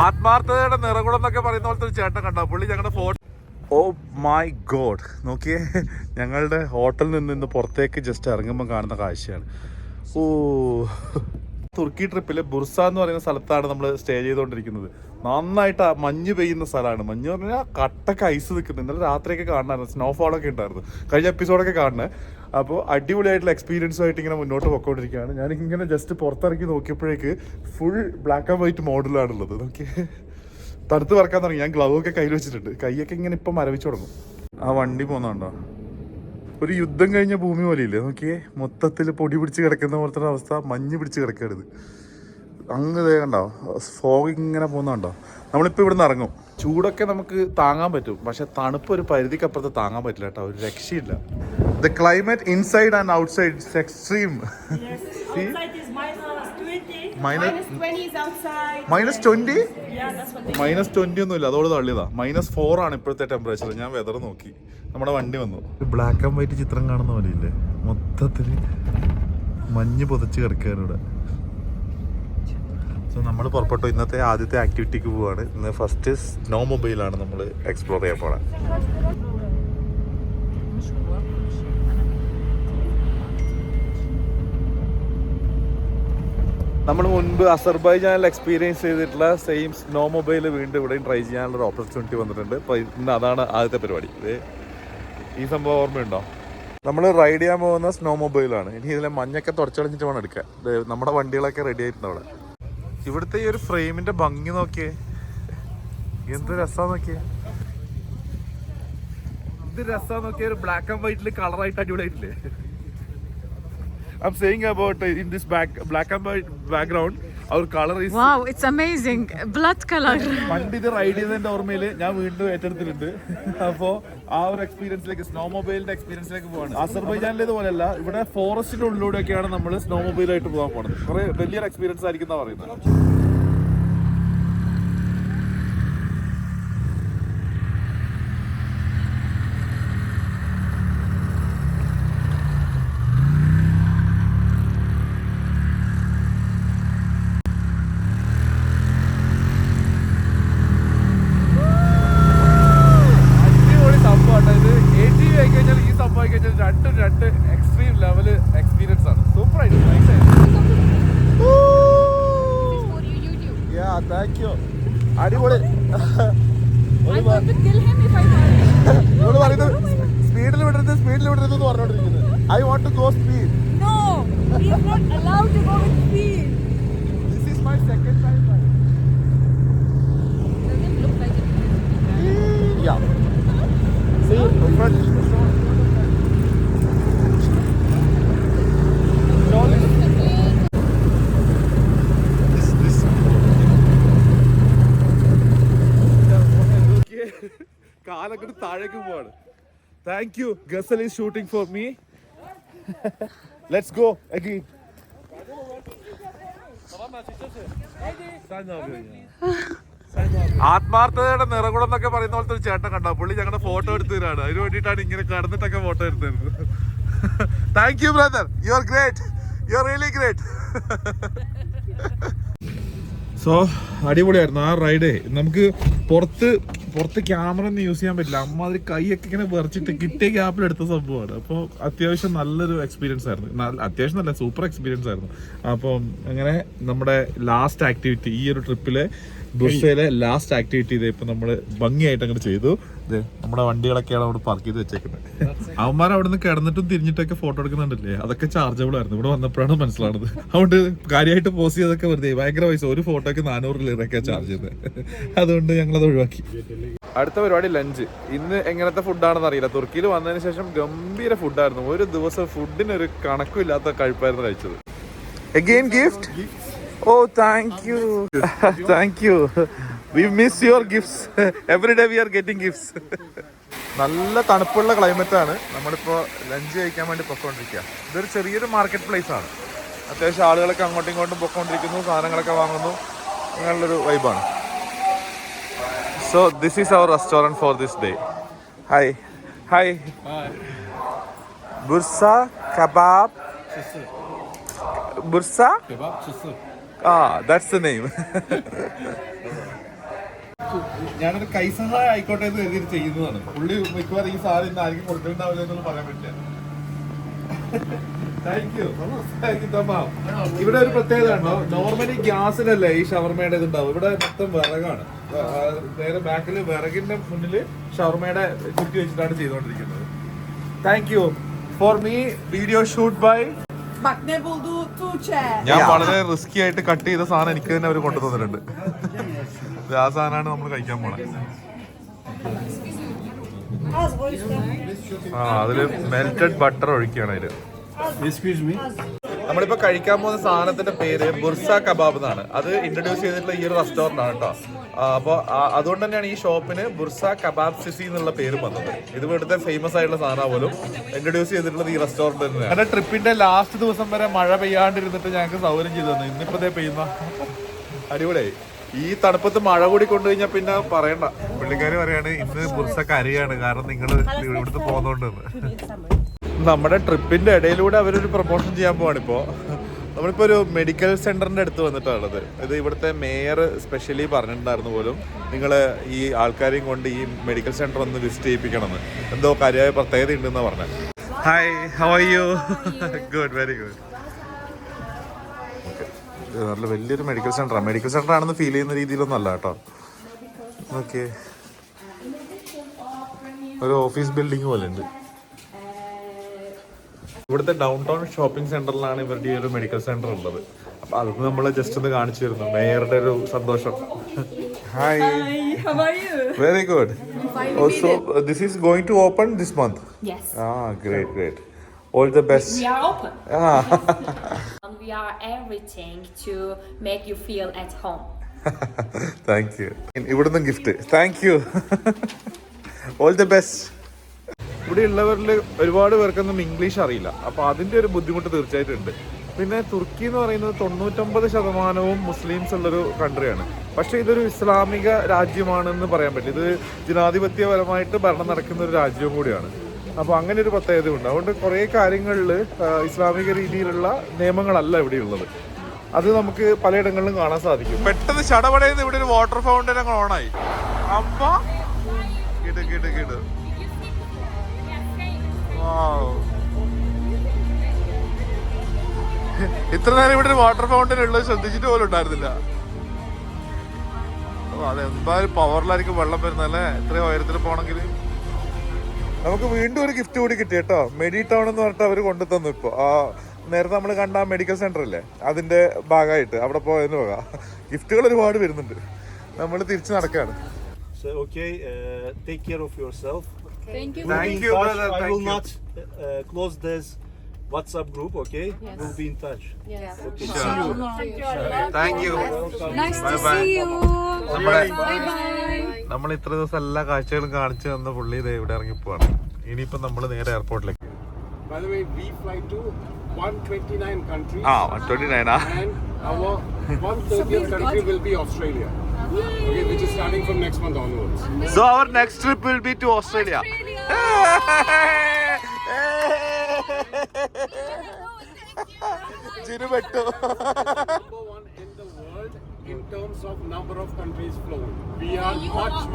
ആത്മാർത്ഥതയുടെ നിറകുളം എന്നൊക്കെ പറയുന്ന പോലത്തെ ഒരു ചേട്ടൻ കണ്ടോ പുള്ളി ഞങ്ങളുടെ ഫോട്ടോ. ഓ മൈ ഗോഡ്, നോക്കിയേ ഞങ്ങളുടെ ഹോട്ടലിൽ നിന്ന് ഇന്ന് പുറത്തേക്ക് ജസ്റ്റ് ഇറങ്ങുമ്പോൾ കാണുന്ന കാഴ്ചയാണ്. ഓ, തുർക്കി ട്രിപ്പില് ബുർസ എന്ന് പറയുന്ന സ്ഥലത്താണ് നമ്മൾ സ്റ്റേ ചെയ്തുകൊണ്ടിരിക്കുന്നത്. നന്നായിട്ട് മഞ്ഞ് പെയ്യുന്ന സ്ഥലമാണ്. മഞ്ഞ് പറഞ്ഞാൽ കട്ടൊക്കെ ഐസ് നിൽക്കുന്നത്. ഇന്നലെ രാത്രിയൊക്കെ കാണണമായിരുന്നു, സ്നോഫോളൊക്കെ ഉണ്ടായിരുന്നു, കഴിഞ്ഞ എപ്പിസോഡൊക്കെ കാണുന്നത്. അപ്പോൾ അടിപൊളിയായിട്ടുള്ള എക്സ്പീരിയൻസുമായിട്ട് ഇങ്ങനെ മുന്നോട്ട് പോയിക്കൊണ്ടിരിക്കുകയാണ്. ഞാനിങ്ങനെ ജസ്റ്റ് പുറത്തിറങ്ങി നോക്കിയപ്പോഴേക്ക് ഫുൾ ബ്ലാക്ക് ആൻഡ് വൈറ്റ് മോഡലാണുള്ളത്. നോക്കിയേ തണുത്ത് പറക്കാൻ തുടങ്ങി. ഞാൻ ഗ്ലൗ ഒക്കെ കയ്യിൽ വെച്ചിട്ടുണ്ട്, കൈയൊക്കെ ഇങ്ങനെ ഇപ്പം മരവിച്ചു തുടങ്ങും. ആ വണ്ടി പോകുന്നുണ്ടോ, ഒരു യുദ്ധം കഴിഞ്ഞ ഭൂമി പോലെയില്ലേ നോക്കിയേ, മൊത്തത്തിൽ പൊടി പിടിച്ച് കിടക്കുന്ന പോലത്തെ അവസ്ഥ, മഞ്ഞ് പിടിച്ച് കിടക്കരുത്. അങ്ങ് കണ്ടോ ഫോഗ് ഇങ്ങനെ പോകുന്നുണ്ടോ. നമ്മളിപ്പോൾ ഇവിടുന്ന് ഇറങ്ങും. ചൂടൊക്കെ നമുക്ക് താങ്ങാൻ പറ്റും, പക്ഷെ തണുപ്പ് ഒരു പരിധിക്കപ്പുറത്ത് താങ്ങാൻ പറ്റില്ല കേട്ടോ, ഒരു രക്ഷയില്ല. The climate inside and outside it's extreme. -20 -20 ഒന്നുമില്ല, അതോട് തള്ളിയതാ. -4 ആണ് ഇപ്പോഴത്തെ ടെമ്പറേച്ചർ. ഞാൻ വെതർ നോക്കി, നമ്മുടെ വണ്ടി വന്നു. ബ്ലാക്ക് ആൻഡ് വൈറ്റ് ചിത്രം കാണുന്ന പോലെ ഇല്ലേ, മൊത്തത്തിൽ മഞ്ഞ് പൊതച്ച് കിടക്കുകയാണ് ഇവിടെ. സോ നമ്മൾ പുറപ്പെട്ടു. ഇന്നത്തെ ആദ്യത്തെ ആക്ടിവിറ്റിക്ക് പോവാണ്. ഇന്ന് ഫസ്റ്റ് സ്നോ മൊബൈലാണ് നമ്മൾ എക്സ്പ്ലോർ ചെയ്യാൻ പോണത്. നമ്മൾ മുൻപ് അസർബൈജാനിൽ എക്സ്പീരിയൻസ് ചെയ്തിട്ടുള്ള സെയിം സ്നോ മൊബൈൽ വീണ്ടും ഇവിടെയും ട്രൈ ചെയ്യാനുള്ള ഓപ്പർച്യൂണിറ്റി വന്നിട്ടുണ്ട്. അപ്പോൾ ഇന്ന് അതാണ് ആദ്യത്തെ പരിപാടി. ഈ സംഭവം ഓർമ്മയുണ്ടോ? നമ്മൾ റൈഡ് ചെയ്യാൻ പോകുന്ന സ്നോ മൊബൈലാണ്. ഇനി ഇതിലെ മഞ്ഞൊക്കെ തുടച്ചളിഞ്ഞിട്ട് വേണം എടുക്കാൻ. നമ്മുടെ വണ്ടികളൊക്കെ റെഡി ആയിട്ടുണ്ട് അവിടെ. ഇവിടുത്തെ ഈ ഒരു ഫ്രെയിമിന്റെ ഭംഗി നോക്കിയേ, എന്ത് രസമാണ് നോക്കിയേ, ഇത് രസമാണ് നോക്കിയേ. ഒരു ബ്ലാക്ക് ആൻഡ് വൈറ്റിൽ കളറായിട്ട് അടിപൊളിയായിട്ടില്ലേ? I'm saying about in this black and white background, our color is wow, it's amazing, blood color. പണ്ട് ഇത് റൈഡ് ചെയ്തതിന്റെ ഓർമ്മയിൽ ഞാൻ വീണ്ടും ഏറ്റെടുത്തിട്ടുണ്ട്. അപ്പോൾ ആ ഒരു എക്സ്പീരിയൻസിലേക്ക്, സ്നോ മൊബൈലിന്റെ എക്സ്പീരിയൻസിലേക്ക് പോവാണ്. അസർബൈജാനിലെ ഇതുപോലെയല്ല, ഇവിടെ ഫോറസ്റ്റിന്റെ ഉള്ളിലൂടെയൊക്കെയാണ് നമ്മൾ സ്നോ മൊബൈലായിട്ട് പോകാൻ പോകുന്നത്. കുറെ വലിയൊരു എക്സ്പീരിയൻസ് ആയിരിക്കും എന്നാ പറയുന്നത്. രണ്ട് എക്സ്ട്രീം ലെവല് എക്സ്പീരിയൻസ് ആണ്. സൂപ്പർ ആയിട്ട് അടിപൊളി. സ്പീഡിൽ വിടരുത് എന്ന് പറഞ്ഞോണ്ടിരിക്കുന്നത്. I want to go speed. This is my second time. കാലൊക്കെ താഴേക്ക് പോവാണ്. Thank you. Gazal is shooting for me. Let's go again. ആത്മാർത്ഥതയുടെ നിറകുളം എന്നൊക്കെ പറയുന്ന പോലത്തെ ഒരു ചേട്ടൻ കണ്ടോ, പുള്ളി ഞങ്ങളുടെ ഫോട്ടോ എടുത്തു തരാണ്. അതിന് വേണ്ടിയിട്ടാണ് ഇങ്ങനെ കടന്നിട്ടൊക്കെ ഫോട്ടോ എടുത്തത്. Thank you brother, you are great, you are really great. So അടിപൊളിയായിരുന്നു ആ റൈഡ്. നമുക്ക് പുറത്ത് ക്യാമറ ഒന്നും യൂസ് ചെയ്യാൻ പറ്റില്ല, അമ്മാതിരി കൈയൊക്കെ ഇങ്ങനെ വിറച്ചിട്ട് കിട്ടിയ ഗ്യാപ്പിൽ എടുത്ത സംഭവമാണ്. അപ്പോൾ അത്യാവശ്യം നല്ലൊരു എക്സ്പീരിയൻസ് ആയിരുന്നു. അത്യാവശ്യം നല്ല സൂപ്പർ എക്സ്പീരിയൻസ് ആയിരുന്നു. അപ്പം അങ്ങനെ നമ്മുടെ ലാസ്റ്റ് ആക്ടിവിറ്റി, ഈ ഒരു ട്രിപ്പിലെ ബുർസയിലെ ലാസ്റ്റ് ആക്ടിവിറ്റി ഇത് ഇപ്പം നമ്മൾ ഭംഗിയായിട്ട് അങ്ങോട്ട് ചെയ്തു. നമ്മുടെ വണ്ടികളൊക്കെയാണ് അവിടെ പാർക്ക് ചെയ്ത് വെച്ചേക്കുന്നത്. അവന്മാർ അവിടെ നിന്ന് കിടന്നിട്ടും തിരിഞ്ഞിട്ടൊക്കെ ഫോട്ടോ എടുക്കുന്നുണ്ടല്ലേ, അതൊക്കെ ചാർജബിൾ ആയിരുന്നു. ഇവിടെ വന്നപ്പോഴാണ് മനസ്സിലാവുന്നത്. അതുകൊണ്ട് കാര്യമായിട്ട് പോസ്റ്റ് ചെയ്തൊക്കെ വെറുതെ ഭയങ്കര പൈസ, ഒരു ഫോട്ടോയ്ക്ക് 400 ലിറയൊക്കെ ചാർജ് ചെയ്തത്. അതുകൊണ്ട് ഞങ്ങളത് ഒഴിവാക്കി. അടുത്ത പരിപാടി ലഞ്ച്. ഇന്ന് എങ്ങനത്തെ ഫുഡാണെന്ന് അറിയില്ല. തുർക്കിയിൽ വന്നതിന് ശേഷം ഗംഭീര ഫുഡായിരുന്നു. ഒരു ദിവസം ഫുഡിനൊരു കണക്കില്ലാത്ത കഴിപ്പായിരുന്നു കഴിച്ചത്. Again gift? Oh, thank you. Thank you. We miss your gifts. Every day we are getting gifts. നല്ല തണുപ്പുള്ള ക്ലൈമറ്റ് ആണ്. നമ്മളിപ്പോൾ ലഞ്ച് കഴിക്കാൻ വേണ്ടി പൊയ്ക്കൊണ്ടിരിക്കുക. ഇതൊരു ചെറിയൊരു മാർക്കറ്റ് പ്ലേസ് ആണ്. അത്യാവശ്യം ആളുകളൊക്കെ അങ്ങോട്ടും ഇങ്ങോട്ടും പൊയ്ക്കൊണ്ടിരിക്കുന്നു, സാധനങ്ങളൊക്കെ വാങ്ങുന്നു. അങ്ങനെയുള്ളൊരു വൈബാണ്. So this is our restaurant for this day. Hi. Hi. Bursa kebab. Bursa? Kebab çısı. That's the name. ഞാനൊരു കൈസഹായം ആയിക്കോട്ടെ എന്ന് കരുതി ചെയ്യുന്നതാണ്. പുള്ളി മിക്കവാറും ഈ സാധനം ഇന്ന് ആർക്കും കൊടുക്കുന്നുണ്ടാവില്ല എന്നൊന്നും പറയാൻ പറ്റില്ല. Thank you. ഇവിടെ ഒരു പ്രത്യേകത ഉണ്ടോ, നോർമലി ഗ്യാസിലല്ലേ ഈ ഷവർമയുടെ ഇതുണ്ടാവും, ഇവിടെ മൊത്തം വിറകാണ്. നേരെ ബാക്കില് വിറകിന്റെ മുന്നില് ഷവർമയുടെ ചുറ്റി വെച്ചിട്ടാണ് ചെയ്തുകൊണ്ടിരിക്കുന്നത്. Thank you for me video shoot bye. ഞാൻ വളരെ റിസ്കി ആയിട്ട് കട്ട് ചെയ്ത സാധനം എനിക്ക് തന്നെ അവർ കൊണ്ടു തന്നിട്ടുണ്ട്. ആ സാധനമാണ് നമ്മൾ കഴിക്കാൻ പോണേ. അതില് മെൽറ്റഡ് ബട്ടർ ഒഴിക്കുകയാണ് അതില്. നമ്മളിപ്പോ കഴിക്കാൻ പോകുന്ന സാധനത്തിന്റെ പേര് ബുർസ കബാബ് എന്നാണ്. അത് ഇൻട്രൊഡ്യൂസ് ചെയ്തിട്ടുള്ള ഈ ഒരു റെസ്റ്റോറന്റ് ആണ് കേട്ടോ. അപ്പൊ അതുകൊണ്ട് തന്നെയാണ് ഈ ഷോപ്പിന് ബുർസ കബാബ് സിസി എന്നുള്ള പേര് വന്നത്. ഇത് ഇവിടുത്തെ ഫേമസ് ആയിട്ടുള്ള സാധനം പോലും ഇൻട്രൊഡ്യൂസ് ചെയ്തിട്ടുള്ളത് ഈ റെസ്റ്റോറന്റ് തന്നെയാണ്. അങ്ങനെ ട്രിപ്പിന്റെ ലാസ്റ്റ് ദിവസം വരെ മഴ പെയ്യാണ്ടിരുന്നിട്ട് ഞങ്ങൾക്ക് സൗകര്യം ചെയ്തു തന്നു. ഇന്നിപ്പോ പെയ്യുന്ന അടിപൊളിയായി. ഈ തണുപ്പത്ത് മഴ കൂടി കൊണ്ടുകഴിഞ്ഞാൽ പിന്നെ പറയണ്ട. പുള്ളിക്കാരി പറയാണ് ഇന്ന് ബുർസ കരയാണ്, കാരണം നിങ്ങൾ ഇവിടുത്തെ പോകുന്നോണ്ടെന്ന്. നമ്മുടെ ട്രിപ്പിന്റെ ഇടയിലൂടെ അവരൊരു പ്രൊമോഷൻ ചെയ്യാൻ പോവാണ്. നമ്മളിപ്പോ ഒരു മെഡിക്കൽ സെന്ററിന്റെ അടുത്ത് വന്നിട്ടാണുള്ളത്. ഇത് ഇവിടുത്തെ മേയർ സ്പെഷ്യലി പറഞ്ഞിട്ടുണ്ടായിരുന്നു പോലും, നിങ്ങൾ ഈ ആൾക്കാരെയും കൊണ്ട് ഈ മെഡിക്കൽ സെന്റർ ഒന്ന് വിസിറ്റ് ചെയ്യിപ്പിക്കണമെന്ന്. എന്തോ കാര്യമായ പ്രത്യേകത ഉണ്ടെന്ന് പറഞ്ഞത്. Hi, how are you? Good, very good. നല്ല വലിയൊരു മെഡിക്കൽ സെന്ററാണ്. മെഡിക്കൽ സെന്റർ ആണെന്ന് ഫീൽ ചെയ്യുന്ന രീതിയിലൊന്നും അല്ല കേട്ടോ. ഓക്കെ, ഒരു ഓഫീസ് ബിൽഡിംഗ് പോലെ ഉണ്ട്. ഇവിടുത്തെ ഡൗൺ ടൗൺ ഷോപ്പിംഗ് സെന്ററിലാണ് ഇവരുടെ ഈ ഒരു മെഡിക്കൽ സെന്റർ ഉള്ളത്. അപ്പൊ അത് നമ്മൾ ജസ്റ്റ് ഒന്ന് കാണിച്ചു തരുന്നു. മേയറുടെ ഒരു സന്തോഷം. Hi, very good. Also this is going to open this month. Great, great. All the best. We are open. We are everything to make you feel at home. Thank you. ഇവിടുന്ന് gift. Thank you. All the best. ഇവിടെ ഉള്ളവരിൽ ഒരുപാട് പേർക്കൊന്നും English അറിയില്ല. അപ്പോൾ അതിൻ്റെ ഒരു ബുദ്ധിമുട്ട് തീർച്ചയായിട്ടും ഉണ്ട്. പിന്നെ തുർക്കി എന്ന് പറയുന്നത് 99% മുസ്ലിംസ് ഉള്ളൊരു കൺട്രിയാണ്. പക്ഷേ ഇതൊരു ഇസ്ലാമിക രാജ്യമാണെന്ന് പറയാൻ പറ്റില്ല. ഇത് ജനാധിപത്യപരമായിട്ട് ഭരണം നടക്കുന്ന ഒരു രാജ്യവും കൂടിയാണ്. അപ്പോൾ അങ്ങനെ ഒരു പ്രത്യേകതയുണ്ട്. അതുകൊണ്ട് കുറേ കാര്യങ്ങളിൽ ഇസ്ലാമിക രീതിയിലുള്ള നിയമങ്ങളല്ല ഇവിടെയുള്ളത്. അത് നമുക്ക് പലയിടങ്ങളിലും കാണാൻ സാധിക്കും. പെട്ടെന്ന് ചടപടയെന്ന് ഇവിടെ ഒരു വാട്ടർ ഫൗണ്ടൻ അങ്ങ് ഓണായി. അമ്മ കിട് കിട് കിട്. ഇത്ര നേരം ഇവിടെ ഒരു വാട്ടർ ഫൗണ്ടൻ ഉള്ളത് ശ്രദ്ധിച്ചിട്ട് പോലും ഉണ്ടായിരുന്നില്ല. അതെന്തായാലും പവറിലായിരിക്കും വെള്ളം വരുന്നല്ലേ, എത്രയോ ഉയരത്തിൽ പോണെങ്കിൽ. നമുക്ക് വീണ്ടും ഒരു ഗിഫ്റ്റ് കൂടി കിട്ടി കേട്ടോ. മെഡി ടൗൺ എന്ന് പറഞ്ഞിട്ട് അവർ കൊണ്ടു തന്നു. ഇപ്പോൾ നേരത്തെ നമ്മൾ കണ്ട മെഡിക്കൽ സെന്റർ ഇല്ലേ, അതിന്റെ ഭാഗമായിട്ട് അവിടെ പോയതിന് പോകാം. ഗിഫ്റ്റുകൾ ഒരുപാട് വരുന്നുണ്ട്. നമ്മൾ തിരിച്ചു നടക്കാണ്. So okay, take care of yourself. Thank you. Thank you, brother. I will Thank you. not close this WhatsApp group, okay? Yes. We'll be in touch. Yes. Okay. Sure. See you. Thank you. Nice Bye to bye. see you. നമ്മളെ Bye bye. നമ്മൾ ഇത്ര ദിവസം എല്ലാ കാഴ്ചകളും കാണിച്ചു തന്ന പുള്ളി ഇത് ഇവിടെ ഇറങ്ങിപ്പോവാണ്. ഇനിയിപ്പോ നമ്മൾ നേരെ എയർപോർട്ടിലേക്ക്. By the way, we fly to 129 countries. 129 And our 130th country will be Australia. Okay, which is starting from next month onwards. So our next trip will be to Australia. ചിരുപെട്ടു. Number one in the world in terms of number of countries flown. We are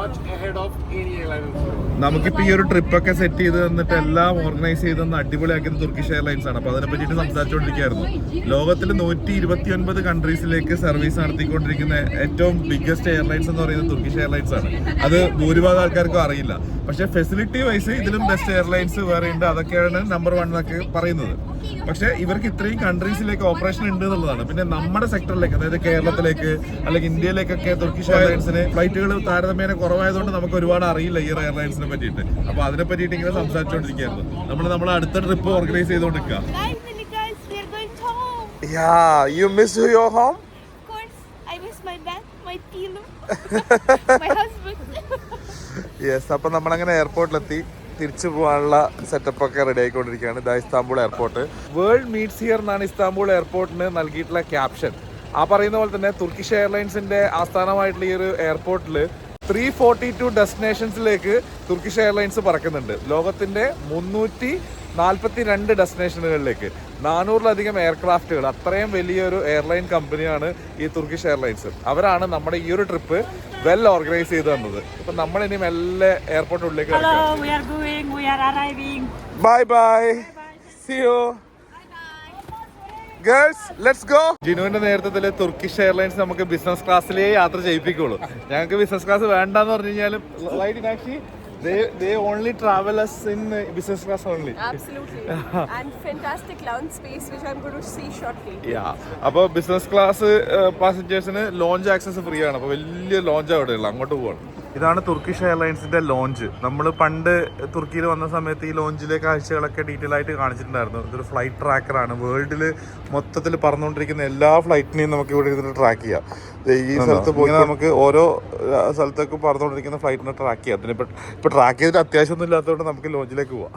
much ahead of any airline in the world. നമുക്കിപ്പോ ഈ ഒരു trip ഒക്കെ set ചെയ്ത് തന്നിട്ട് എല്ലാം organise ചെയ്തെന്ന് അടിപൊളിയാക്കിയത് Turkish airlines ആണ്. അപ്പൊ അതിനെ പറ്റിയിട്ട് സംസാരിച്ചുകൊണ്ടിരിക്കുകയായിരുന്നു. ലോകത്തിൽ 129 കൺട്രീസിലേക്ക് സർവീസ് നടത്തിക്കൊണ്ടിരിക്കുന്ന ഏറ്റവും ബിഗ്ഗസ്റ്റ് എയർലൈൻസ് എന്ന് പറയുന്നത് തുർക്കിഷ് എയർലൈൻസ് ആണ്. അത് ഭൂരിഭാഗം ആൾക്കാർക്കും അറിയില്ല. പക്ഷെ ഫെസിലിറ്റി വൈസ് ഇതിലും ബെസ്റ്റ് എയർലൈൻസ് വേറെ ഉണ്ട്. അതൊക്കെയാണ് നമ്പർ 1 എന്നൊക്കെ പറയുന്നത്. പക്ഷെ ഇവർക്ക് ഇത്രയും കൺട്രീസിലേക്ക് ഓപ്പറേഷൻ ഉണ്ട് എന്നുള്ളതാണ്. പിന്നെ നമ്മുടെ സെക്ടറിലേക്ക്, അതായത് കേരളത്തിലേക്ക് അല്ലെങ്കിൽ ഇന്ത്യയിലേക്കൊക്കെ തുർക്കിഷ് എയർലൈൻസിന് ഫ്ലൈറ്റുകൾ താരതമ്യേന കുറവായതുകൊണ്ട് നമുക്ക് ഒരുപാട് അറിയില്ല ഈ എയർലൈൻസിനെ പറ്റിയിട്ട്. അപ്പൊ അതിനെ പറ്റിയിട്ട് ഇങ്ങനെ സംസാരിച്ചുകൊണ്ടിരിക്കുകയായിരുന്നു. നമ്മളെ അടുത്ത ട്രിപ്പ് ഓർഗനൈസ് ചെയ്തുകൊണ്ടിരിക്കുക. Guys, we are going home. Yeah, you miss your home? Of course, I miss my dad, my Tilo, my husband. Yes. അപ്പൊ നമ്മളങ്ങനെ എയർപോർട്ടിലെത്തി. തിരിച്ചു പോകാനുള്ള സെറ്റപ്പ് ഒക്കെ റെഡി ആയിക്കൊണ്ടിരിക്കുകയാണ്. ഇതാ Istanbul airport. World meats here എന്നാണ് ഇസ്താംബുൾ എയർപോർട്ടിന് നൽകിയിട്ടുള്ള ക്യാപ്ഷൻ. ആ പറയുന്ന പോലെ തന്നെ തുർക്കിഷ് എയർലൈൻസിന്റെ ആസ്ഥാനമായിട്ടുള്ള ഈ ഒരു എയർപോർട്ടിൽ 342 ഡെസ്റ്റിനേഷൻസിലേക്ക് തുർക്കിഷ് എയർലൈൻസ് പറക്കുന്നുണ്ട്. ലോകത്തിന്റെ 42 ഡെസ്റ്റിനേഷനുകളിലേക്ക് 400-ലധികം എയർക്രാഫ്റ്റുകൾ. അത്രയും വലിയൊരു എയർലൈൻ കമ്പനിയാണ് ഈ തുർക്കിഷ് എയർലൈൻസ്. അവരാണ് നമ്മുടെ ഈ ഒരു ട്രിപ്പ് വെൽ ഓർഗനൈസ് ചെയ്ത് തന്നത്. ഇപ്പൊ നമ്മളിനി മെല്ലെ എയർപോർട്ടിനുള്ളിലേക്ക് bye bye, see you girls, let's go. ജിനുവിന്റെ നേതൃത്വത്തിൽ തുർക്കിഷ് എയർലൈൻസ് നമുക്ക് ബിസിനസ് ക്ലാസ്സിലേ യാത്ര ചെയ്യിപ്പിക്കുള്ളൂ. ഞങ്ങൾക്ക് ബിസിനസ് ക്ലാസ് വേണ്ടെന്ന് പറഞ്ഞു കഴിഞ്ഞാലും they only travel us in business class only. Absolutely. And fantastic lounge space which I'm going to see shortly. Yeah. അപ്പോൾ ബിസിനസ് ക്ലാസ് പാസഞ്ചേഴ്സിന് ലോഞ്ച് ആക്സസ് ഫ്രീ ആണ്. അപ്പോൾ വലിയ ലോഞ്ച് അവിടെ ഉള്ളത്, അങ്ങോട്ട് പോകണം. ഇതാണ് തുർക്കിഷ് എയർലൈൻസിന്റെ ലോഞ്ച്. നമ്മൾ പണ്ട് തുർക്കിയിൽ വന്ന സമയത്ത് ഈ ലോഞ്ചിലെ കാഴ്ചകളൊക്കെ ഡീറ്റെയിൽ ആയിട്ട് കാണിച്ചിട്ടുണ്ടായിരുന്നു. ഇതൊരു ഫ്ലൈറ്റ് ട്രാക്കറാണ്. വേൾഡിൽ മൊത്തത്തിൽ പറന്നുകൊണ്ടിരിക്കുന്ന എല്ലാ ഫ്ലൈറ്റിനെയും നമുക്ക് ഇവിടെ ഇരുന്നിട്ട് ട്രാക്ക് ചെയ്യാം. ഈ സ്ഥലത്ത് പോയി നമുക്ക് ഓരോ സ്ഥലത്തേക്ക് പറന്നുകൊണ്ടിരിക്കുന്ന ഫ്ലൈറ്റിനെ ട്രാക്ക് ചെയ്യാം. അതിനിപ്പോൾ ട്രാക്ക് ചെയ്തിട്ട് അത്യാവശ്യമൊന്നും ഇല്ലാത്തതുകൊണ്ട് നമുക്ക് ലോഞ്ചിലേക്ക് പോവാം.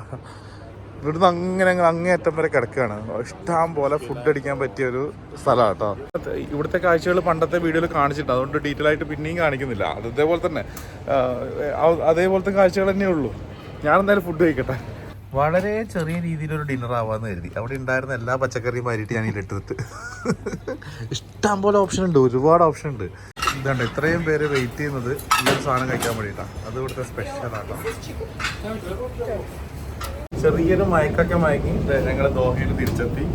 ഇവിടുന്ന് അങ്ങനെ അങ്ങേയറ്റം വരെ കിടക്കുകയാണ്. ഇഷ്ടം പോലെ ഫുഡ് അടിക്കാൻ പറ്റിയ ഒരു സ്ഥലമാണ് കേട്ടോ. ഇവിടുത്തെ കാഴ്ചകൾ പണ്ടത്തെ വീഡിയോയിൽ കാണിച്ചിട്ടുണ്ട്, അതുകൊണ്ട് ഡീറ്റെയിൽ ആയിട്ട് പിന്നെയും കാണിക്കുന്നില്ല. അതേപോലെ തന്നെ അതേപോലത്തെ കാഴ്ചകൾ തന്നെ ഉള്ളൂ. ഞാനെന്തായാലും ഫുഡ് കഴിക്കട്ടെ. വളരെ ചെറിയ രീതിയിലൊരു ഡിന്നർ ആവാന്ന് കരുതി. അവിടെ ഉണ്ടായിരുന്ന എല്ലാ പച്ചക്കറിയും മാറിയിട്ട് ഞാൻ ഇതിലെടുത്തിട്ട് ഇഷ്ടം പോലെ ഓപ്ഷൻ ഉണ്ട്, ഒരുപാട് ഓപ്ഷൻ ഉണ്ട്. ഇതുണ്ട്, ഇത്രയും പേര് വെയിറ്റ് ചെയ്യുന്നത് ഈ ഒരു സാധനം കഴിക്കാൻ വേണ്ടിയിട്ടാണ്. അത് ഇവിടുത്തെ സ്പെഷ്യലാട്ടോ. ചെറിയൊരു മയക്കൊക്കെ മയക്കി ഞങ്ങൾ ദോഹയിൽ തിരിച്ചെത്തി.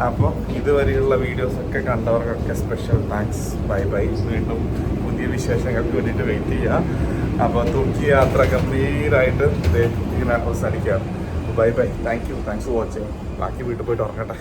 അപ്പോൾ ഇതുവരെയുള്ള വീഡിയോസൊക്കെ കണ്ടവർക്കൊക്കെ സ്പെഷ്യൽ താങ്ക്സ്. Bye bye. വീണ്ടും പുതിയ വിശേഷങ്ങൾക്ക് വേണ്ടിയിട്ട് വെയിറ്റ് ചെയ്യുക. അപ്പോൾ തുർക്കി യാത്ര ഗംഭീരമായിട്ട് ഇങ്ങനെ അവസാനിക്കുകയാണ്. Bye bye, thank you, thanks for watching. ബാക്കി വീട്ടിൽ പോയിട്ട് ഉറങ്ങട്ടെ.